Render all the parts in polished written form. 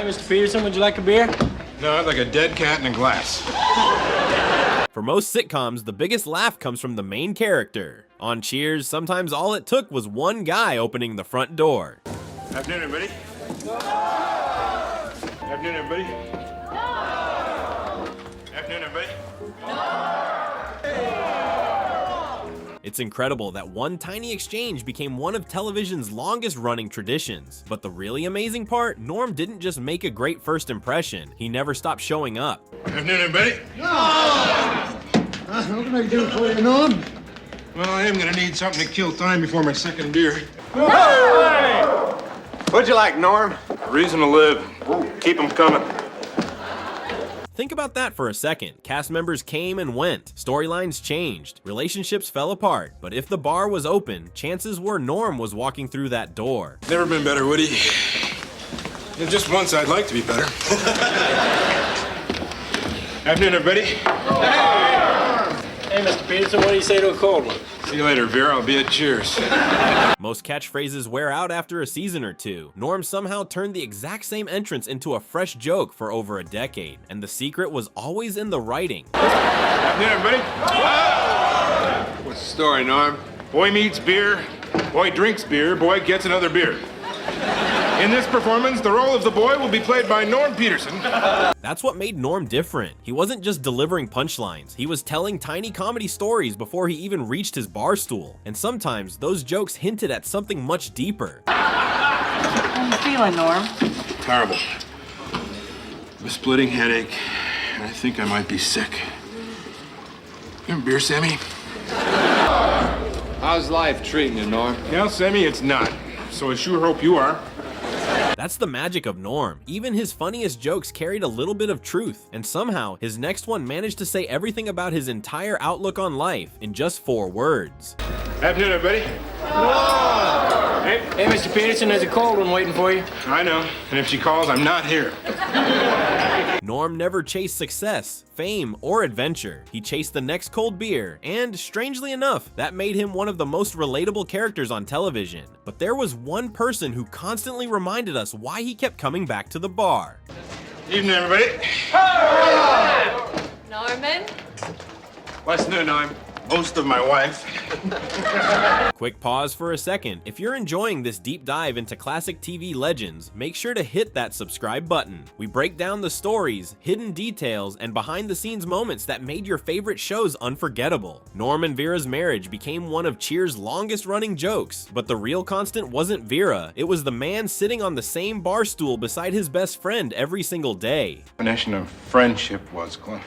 Hi, Mr. Peterson, would you like a beer? No, I'd like a dead cat in a glass. For most sitcoms, the biggest laugh comes from the main character. On Cheers, sometimes all it took was one guy opening the front door. Afternoon, everybody. Afternoon, everybody. Afternoon, everybody. It's incredible that one tiny exchange became one of television's longest running traditions. But the really amazing part, Norm didn't just make a great first impression, he never stopped showing up. Afternoon, everybody. What can I do for you, Norm? Well, I am gonna need something to kill time before my second beer. What'd you like, Norm? Reason to live. Keep them coming. Think about that for a second. Cast members came and went, storylines changed, relationships fell apart, but if the bar was open, chances were Norm was walking through that door. Never been better, Woody. And just once I'd like to be better. Afternoon, everybody. Hey, Mr. Peterson, what do you say to a cold one? See you later, Vera. I'll be at Cheers. Most catchphrases wear out after a season or two. Norm somehow turned the exact same entrance into a fresh joke for over a decade, and the secret was always in the writing. Afternoon, everybody. What's the story, Norm? Boy meets beer, boy drinks beer, boy gets another beer. In this performance, the role of the boy will be played by Norm Peterson. That's what made Norm different. He wasn't just delivering punchlines, he was telling tiny comedy stories before he even reached his bar stool. And sometimes, those jokes hinted at something much deeper. How you feeling, Norm? Terrible. A splitting headache, and I think I might be sick. You have a beer, Sammy? How's life treating you, Norm? Yeah, Sammy, it's not. So I sure hope you are. That's the magic of Norm. Even his funniest jokes carried a little bit of truth, and somehow, his next one managed to say everything about his entire outlook on life in just 4 words. Afternoon, everybody. Hey, Mr. Peterson, there's a cold one waiting for you. I know, and if she calls, I'm not here. Norm never chased success, fame, or adventure. He chased the next cold beer, and strangely enough, that made him one of the most relatable characters on television. But there was one person who constantly reminded us why he kept coming back to the bar. Evening, everybody. Norman? What's new, Norm? Most of my wife. Quick pause for a second. If you're enjoying this deep dive into classic TV legends, make sure to hit that subscribe button. We break down the stories, hidden details, and behind-the-scenes moments that made your favorite shows unforgettable. Norm and Vera's marriage became one of Cheers' longest-running jokes, but the real constant wasn't Vera. It was the man sitting on the same bar stool beside his best friend every single day. Definition of friendship was, Cliff.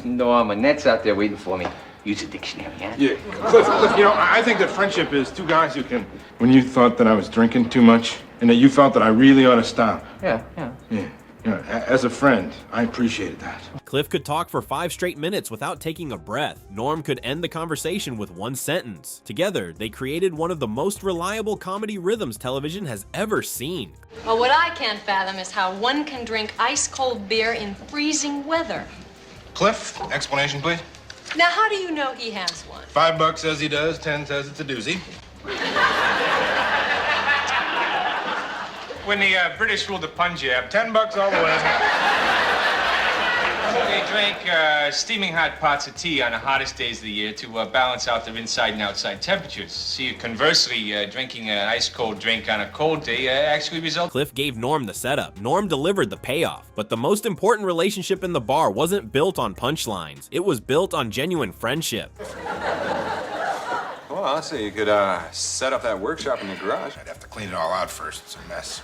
Norm, Annette's out there waiting for me. Use a dictionary, huh? Yeah, Cliff, you know, I think that friendship is 2 guys who can... When you thought that I was drinking too much, and that you felt that I really ought to stop. Yeah. Yeah, you know, as a friend, I appreciated that. Cliff could talk for 5 straight minutes without taking a breath. Norm could end the conversation with 1 sentence. Together, they created one of the most reliable comedy rhythms television has ever seen. Well, what I can't fathom is how one can drink ice-cold beer in freezing weather. Cliff, explanation, please. Now, how do you know he has one? $5 says he does, 10 says it's a doozy. When the British ruled the Punjab, $10 all the way. They drank steaming hot pots of tea on the hottest days of the year to balance out their inside and outside temperatures. See, conversely, drinking an ice-cold drink on a cold day actually results... Cliff gave Norm the setup. Norm delivered the payoff. But the most important relationship in the bar wasn't built on punchlines. It was built on genuine friendship. Well, I'll say you could set up that workshop in your garage. I'd have to clean it all out first. It's a mess.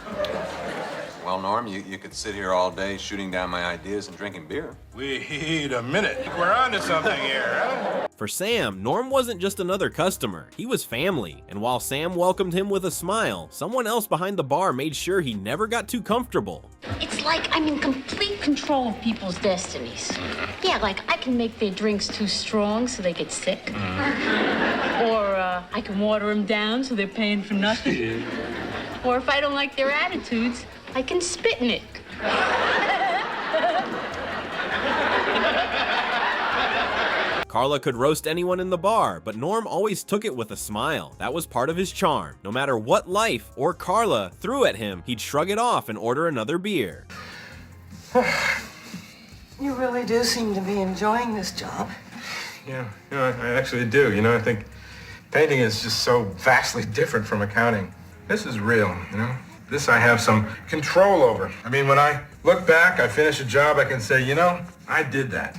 Well, Norm, you could sit here all day shooting down my ideas and drinking beer. Wait a minute. We're on to something here, huh? For Sam, Norm wasn't just another customer. He was family. And while Sam welcomed him with a smile, someone else behind the bar made sure he never got too comfortable. It's like I'm in complete control of people's destinies. Yeah, like I can make their drinks too strong so they get sick. Or I can water them down so they're paying for nothing. Or if I don't like their attitudes, I can spit in it. Carla could roast anyone in the bar, but Norm always took it with a smile. That was part of his charm. No matter what life or Carla threw at him, he'd shrug it off and order another beer. You really do seem to be enjoying this job. Yeah, I actually do. I think painting is just so vastly different from accounting. This is real, This I have some control over. I mean, when I look back, I finish a job, I can say, I did that.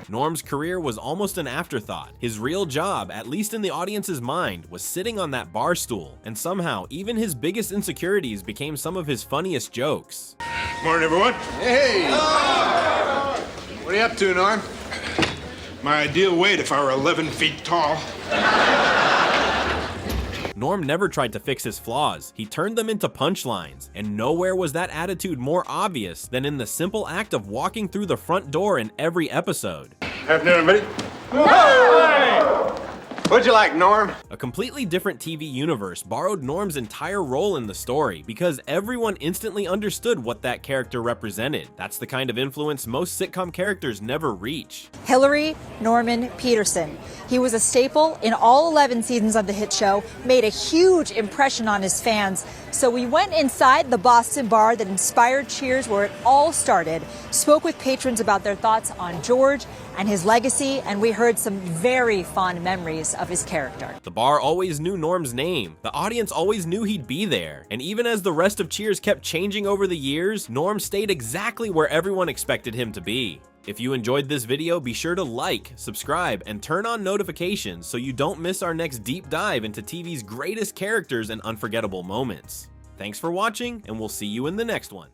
Norm's career was almost an afterthought. His real job, at least in the audience's mind, was sitting on that bar stool, and somehow even his biggest insecurities became some of his funniest jokes. Morning, everyone. Hey! What are you up to, Norm? My ideal weight if I were 11 feet tall. Norm never tried to fix his flaws. He turned them into punchlines, and nowhere was that attitude more obvious than in the simple act of walking through the front door in every episode. Afternoon, everybody. What'd you like, Norm? A completely different TV universe borrowed Norm's entire role in the story because everyone instantly understood what that character represented. That's the kind of influence most sitcom characters never reach. Hillary Norman Peterson. He was a staple in all 11 seasons of the hit show, made a huge impression on his fans. So we went inside the Boston bar that inspired Cheers, where it all started, spoke with patrons about their thoughts on George and his legacy, and we heard some very fond memories of his character. The bar always knew Norm's name. The audience always knew he'd be there. And even as the rest of Cheers kept changing over the years, Norm stayed exactly where everyone expected him to be. If you enjoyed this video, be sure to like, subscribe, and turn on notifications so you don't miss our next deep dive into TV's greatest characters and unforgettable moments. Thanks for watching, and we'll see you in the next one.